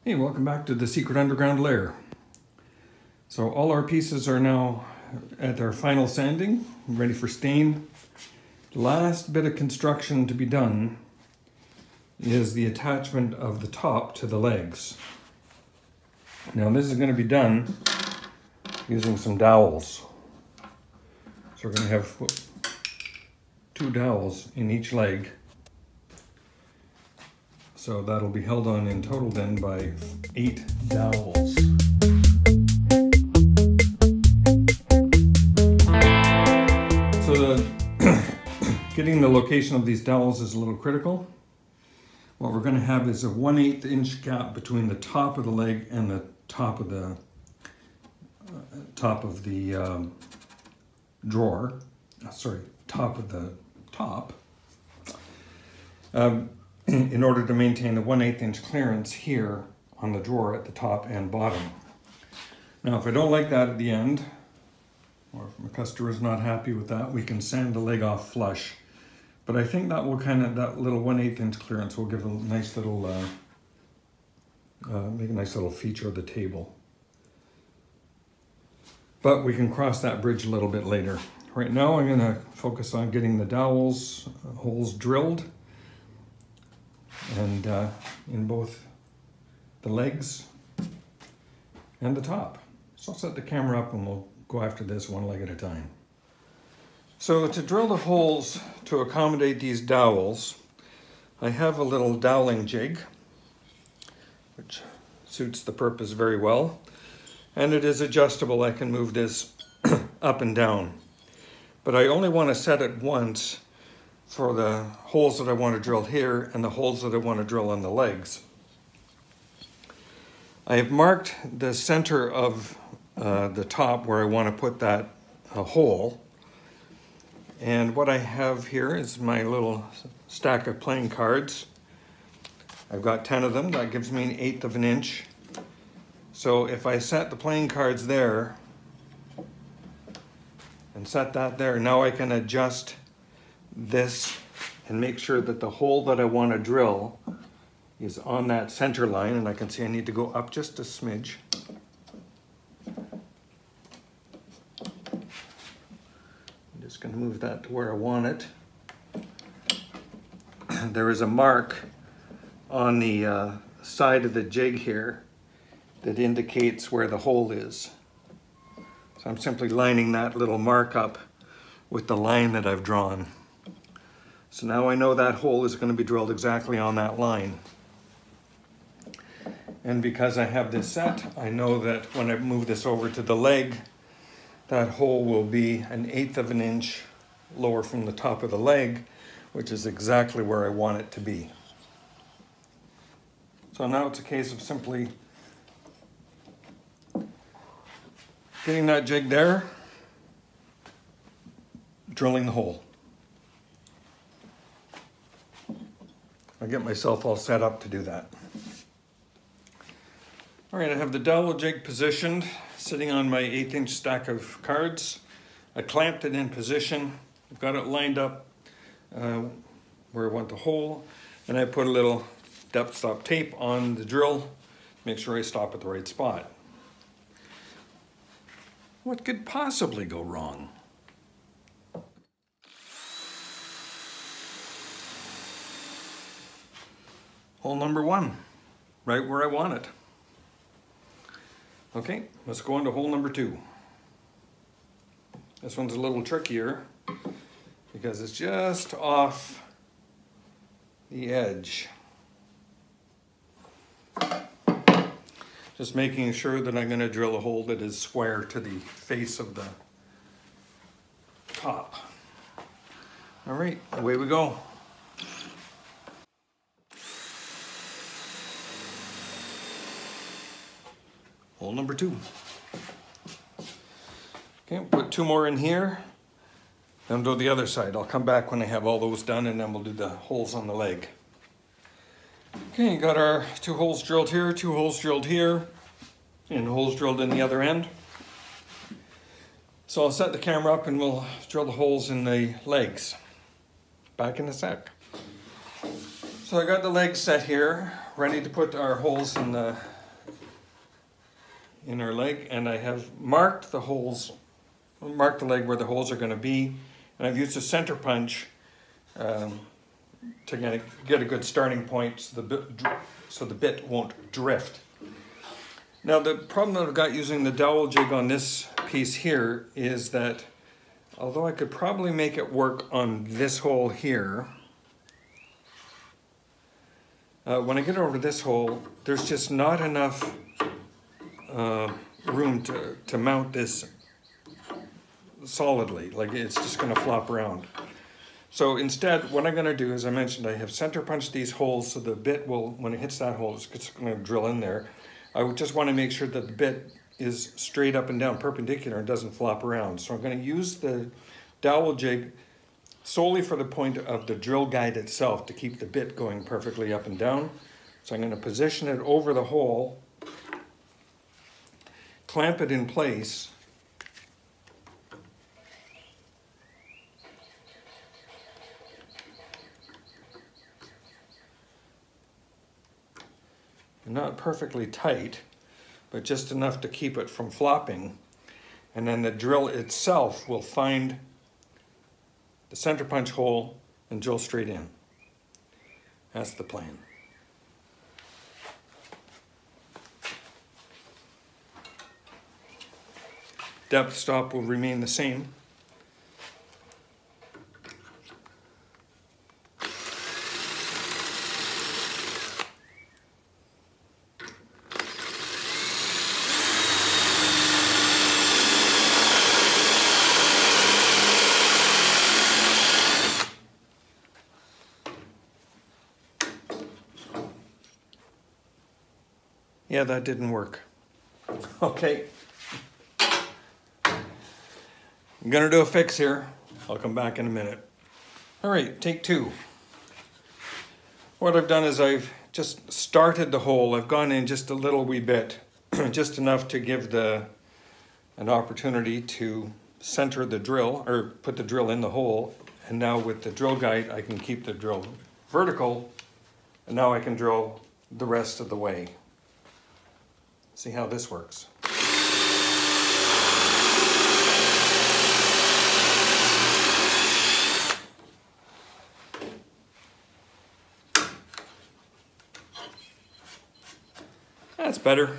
Hey, welcome back to the Secret Underground Lair. So all our pieces are now at their final sanding, ready for stain. The last bit of construction to be done is the attachment of the top to the legs. Now this is going to be done using some dowels. So we're going to have 2 dowels in each leg. So that'll be held on in total then by 8 dowels. So getting the location of these dowels is a little critical. What we're going to have is a 1/8 inch gap between the top of the leg and the top of the drawer. Sorry, top of the top. In order to maintain a 1/8 inch clearance here on the drawer at the top and bottom. Now, if I don't like that at the end, or if my customer is not happy with that, we can sand the leg off flush. But I think that will that little 1/8 inch clearance will give a nice little, make a nice little feature of the table. But we can cross that bridge a little bit later. Right now, I'm going to focus on getting the dowels holes drilled. And in both the legs and the top. So I'll set the camera up and we'll go after this one leg at a time. So to drill the holes to accommodate these dowels, I have a little doweling jig, which suits the purpose very well. And it is adjustable. I can move this up and down. But I only want to set it once for the holes that I want to drill here and the holes that I want to drill on the legs. I have marked the center of the top where I want to put that hole. And what I have here is my little stack of playing cards. I've got 10 of them. That gives me 1/8 of an inch. So if I set the playing cards there and set that there, now I can adjust this and make sure that the hole that I want to drill is on that center line, and I can see I need to go up just a smidge. I'm just going to move that to where I want it. There is a mark on the side of the jig here that indicates where the hole is. So I'm simply lining that little mark up with the line that I've drawn. So now I know that hole is going to be drilled exactly on that line. And because I have this set, I know that when I move this over to the leg, that hole will be 1/8 of an inch lower from the top of the leg, which is exactly where I want it to be. So now it's a case of simply getting that jig there, drilling the hole. I'll get myself all set up to do that. All right, I have the dowel jig positioned, sitting on my 1/8 inch stack of cards. I clamped it in position. I've got it lined up where I want the hole, and I put a little depth stop tape on the drill, make sure I stop at the right spot. What could possibly go wrong? Hole number 1, right where I want it. Okay, let's go on to hole number 2. This one's a little trickier because it's just off the edge. Just making sure that I'm going to drill a hole that is square to the face of the top. All right, away we go. Hole number 2. Okay, put 2 more in here, then do the other side. I'll come back when I have all those done, and then we'll do the holes on the leg. Okay, got our 2 holes drilled here, 2 holes drilled here, and holes drilled in the other end. So I'll set the camera up and we'll drill the holes in the legs. Back in a sec. So I got the legs set here, ready to put our holes in the in our leg, and I have marked the holes, marked the leg where the holes are going to be, and I've used a center punch to get a good starting point so the bit won't drift. Now the problem that I've got using the dowel jig on this piece here is that although I could probably make it work on this hole here, when I get over this hole, there's just not enough room to mount this solidly. Like, it's just going to flop around. So instead, what I'm going to do, as I mentioned, I have center punched these holes so the bit will, when it hits that hole, it's going to drill in there. I would just want to make sure that the bit is straight up and down, perpendicular, and doesn't flop around. So I'm going to use the dowel jig solely for the point of the drill guide itself to keep the bit going perfectly up and down. So I'm going to position it over the hole, clamp it in place, not perfectly tight, but just enough to keep it from flopping. And then the drill itself will find the center punch hole and drill straight in. That's the plan. Depth stop will remain the same. Yeah, that didn't work. Okay. I'm gonna do a fix here. I'll come back in a minute. All right, take two. What I've done is I've just started the hole. I've gone in just a little wee bit, just enough to give an opportunity to center the drill, or put the drill in the hole. And now with the drill guide, I can keep the drill vertical, and now I can drill the rest of the way. See how this works. That's better.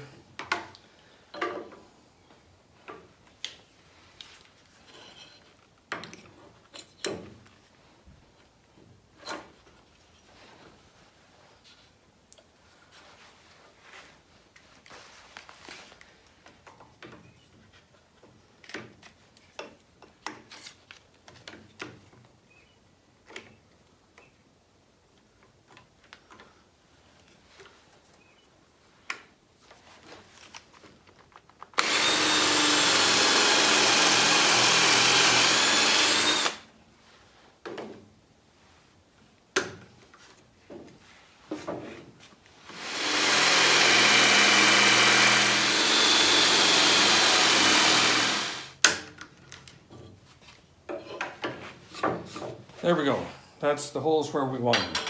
There we go. That's the holes where we want them.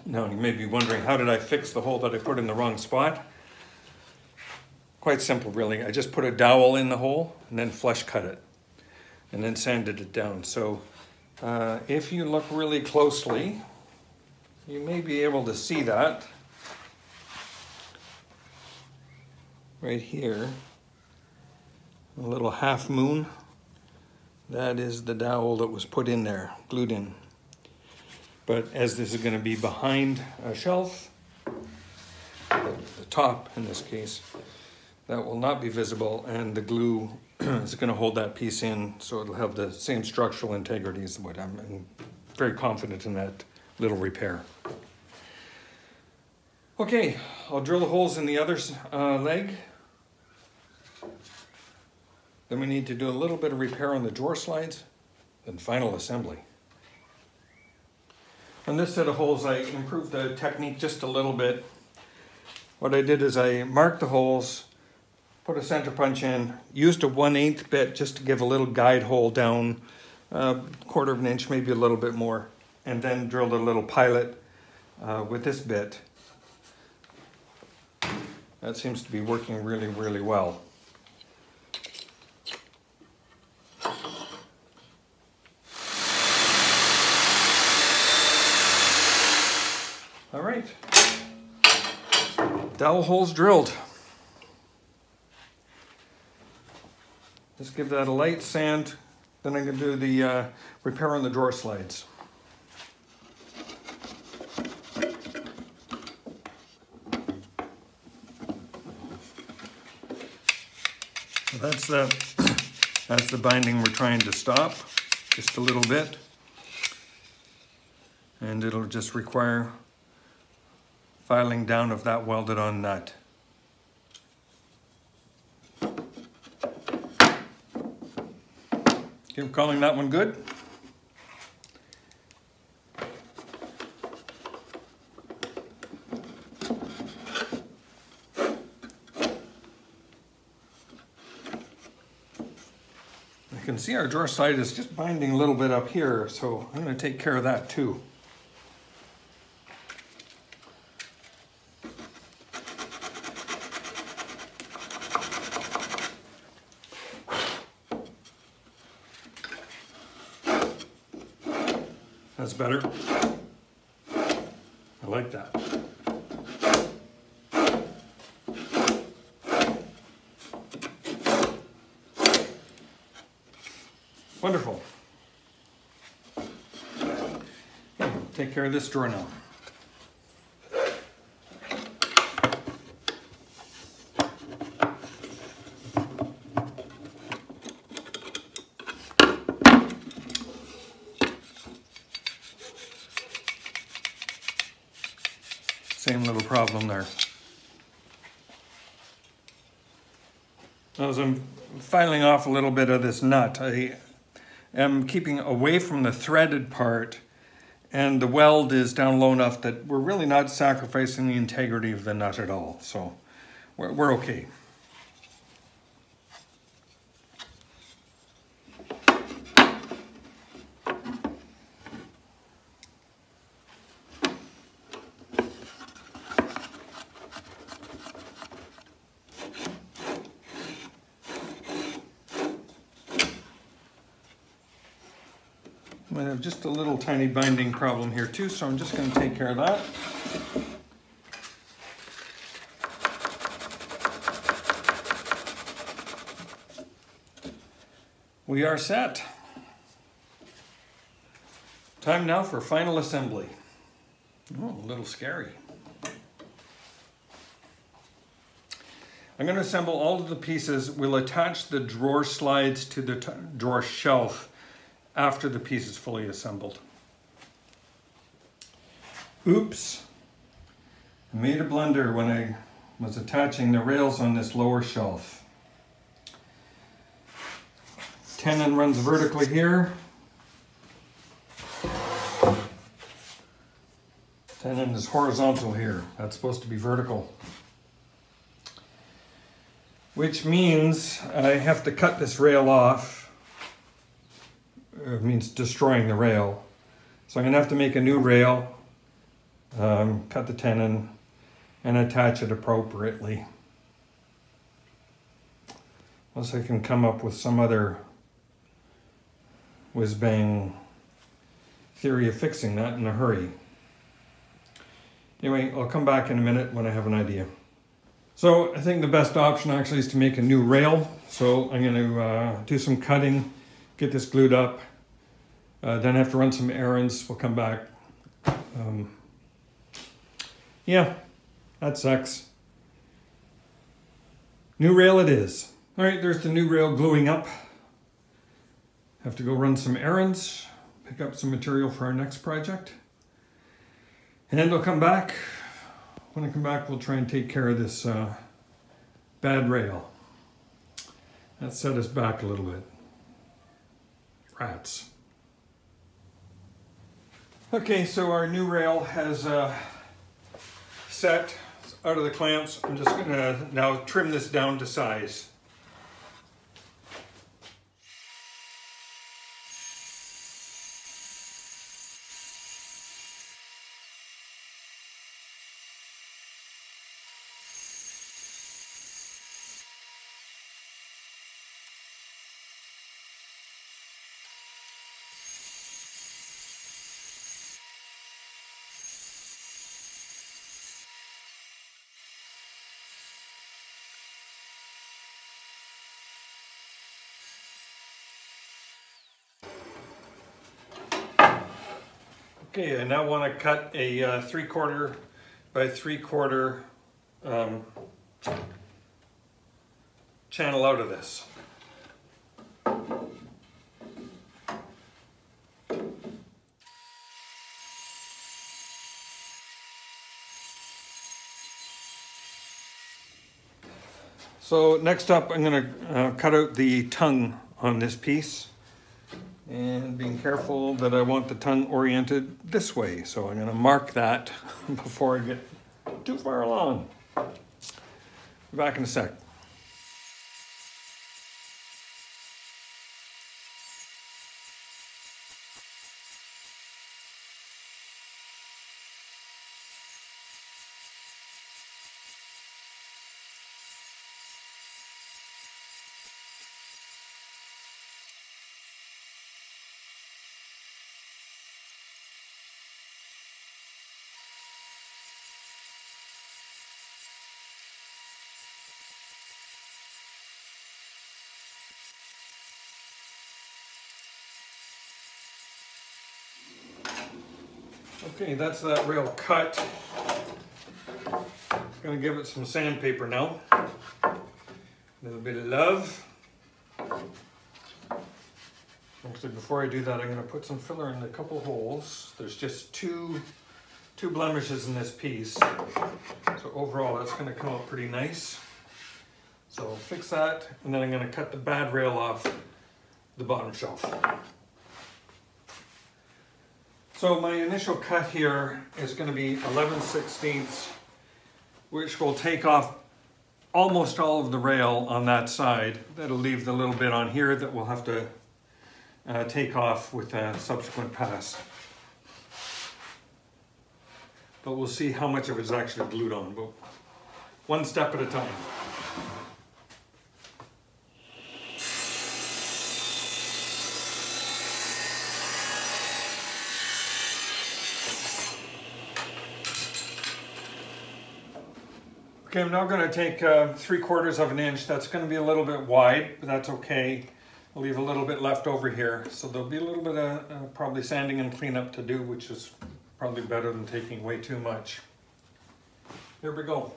Now you may be wondering, how did I fix the hole that I put in the wrong spot? Quite simple, really. I just put a dowel in the hole and then flush cut it and then sanded it down. So if you look really closely, you may be able to see that right here, a little half moon. That is the dowel that was put in there, glued in. But as this is going to be behind a shelf, the top in this case, that will not be visible, and the glue is going to hold that piece in so it'll have the same structural integrity as what I'm very confident in that little repair. Okay, I'll drill the holes in the other leg. Then we need to do a little bit of repair on the drawer slides, then final assembly. On this set of holes, I improved the technique just a little bit. What I did is I marked the holes, put a center punch in, used a 1/8 bit just to give a little guide hole down, 1/4 of an inch, maybe a little bit more, and then drilled a little pilot with this bit. That seems to be working really, really well. All right, dowel holes drilled. Just give that a light sand, then I'm going to do the repair on the drawer slides. So that's the binding we're trying to stop, just a little bit. And it'll just require filing down of that welded on nut. I'm calling that one good. You can see our drawer slide is just binding a little bit up here, so I'm going to take care of that too. That's better. I like that. Wonderful. Take care of this drawer now. Same little problem there. As I'm filing off a little bit of this nut, I am keeping away from the threaded part, and the weld is down low enough that we're really not sacrificing the integrity of the nut at all. So we're okay. I have just a little tiny binding problem here too, so I'm just going to take care of that. We are set. Time now for final assembly. Oh, a little scary. I'm going to assemble all of the pieces. We'll attach the drawer slides to the drawer shelf after the piece is fully assembled. Oops, I made a blunder when I was attaching the rails on this lower shelf. Tenon runs vertically here. Tenon is horizontal here. That's supposed to be vertical. Which means I have to cut this rail off. It means destroying the rail. So I'm going to have to make a new rail, cut the tenon, and attach it appropriately. Unless I can come up with some other whiz-bang theory of fixing that in a hurry. Anyway, I'll come back in a minute when I have an idea. So I think the best option actually is to make a new rail. So I'm going to do some cutting, get this glued up. Then I have to run some errands. We'll come back. Yeah, that sucks. New rail it is. All right, there's the new rail gluing up. Have to go run some errands, pick up some material for our next project. And then we'll come back. When I come back, we'll try and take care of this bad rail. That set us back a little bit. Rats. Okay, so our new rail has set out of the clamps. I'm just going to now trim this down to size. Okay, I now want to cut a 3/4 by 3/4 channel out of this. So next up, I'm going to cut out the tongue on this piece, and being careful that I want the tongue oriented this way. So I'm going to mark that before I get too far along. Be back in a sec. Okay, that's that rail cut. Gonna give it some sandpaper now. A little bit of love. Actually, before I do that, I'm gonna put some filler in a couple holes. There's just two blemishes in this piece. So overall, that's gonna come out pretty nice. So I'll fix that, and then I'm gonna cut the bad rail off the bottom shelf. So my initial cut here is going to be 11/16, which will take off almost all of the rail on that side. That'll leave the little bit on here that we'll have to take off with a subsequent pass. But we'll see how much of it is actually glued on, but one step at a time. Okay, I'm now going to take 3/4 of an inch. That's going to be a little bit wide, but that's okay. I'll leave a little bit left over here. So there'll be a little bit of probably sanding and cleanup to do, which is probably better than taking way too much. Here we go.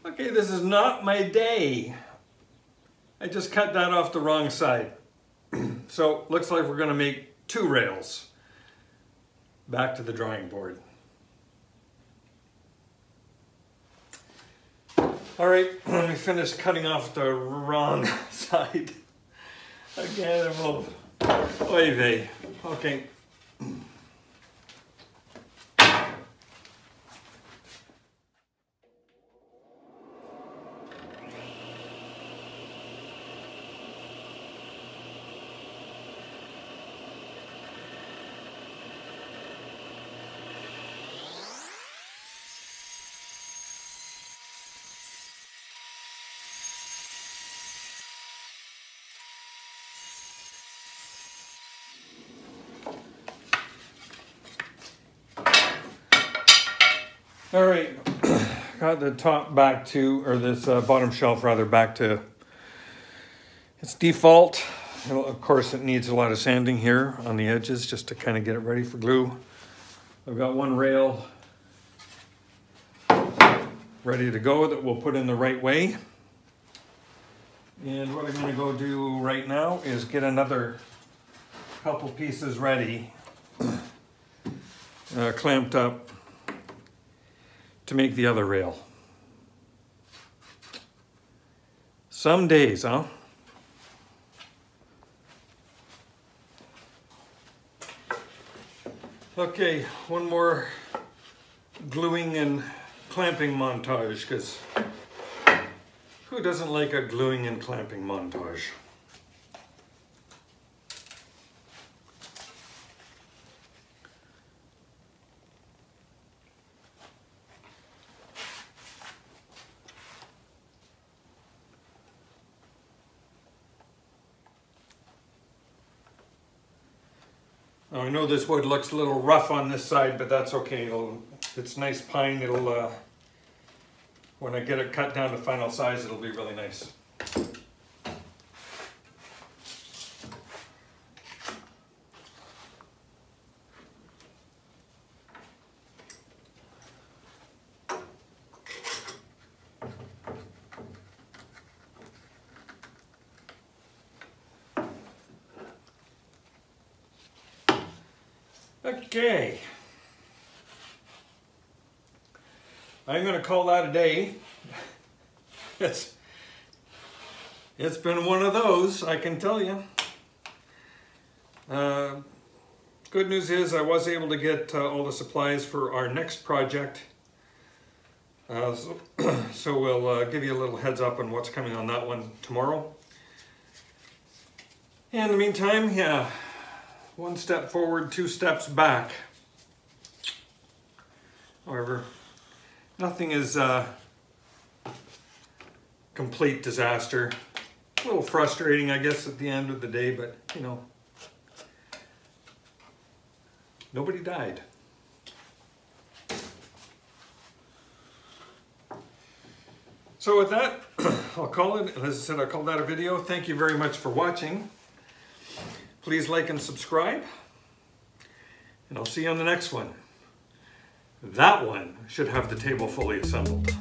Okay, this is not my day. I just cut that off the wrong side. So looks like we're gonna make 2 rails. Back to the drawing board. All right, let me finish cutting off the wrong side. Again, we'll, oy vey. Okay. All right, got the top back to, or this bottom shelf rather, back to its default. Of course, it needs a lot of sanding here on the edges just to kind of get it ready for glue. I've got one rail ready to go that we'll put in the right way. And what I'm gonna go do right now is get another couple pieces ready, clamped up, to make the other rail. Some days, huh? Okay, one more gluing and clamping montage, because who doesn't like a gluing and clamping montage? Now, I know this wood looks a little rough on this side, but that's okay. It's nice pine. It'll, when I get it cut down to final size, it'll be really nice. Okay, I'm going to call that a day. It's been one of those, I can tell you. Good news is I was able to get all the supplies for our next project. So we'll give you a little heads up on what's coming on that one tomorrow. In the meantime, yeah. One step forward, two steps back. However, nothing is complete disaster. A little frustrating, I guess, at the end of the day, but you know, nobody died. So with that, I'll call it, as I said, I'll call that a video. Thank you very much for watching. Please like and subscribe, and I'll see you on the next one. That one should have the table fully assembled.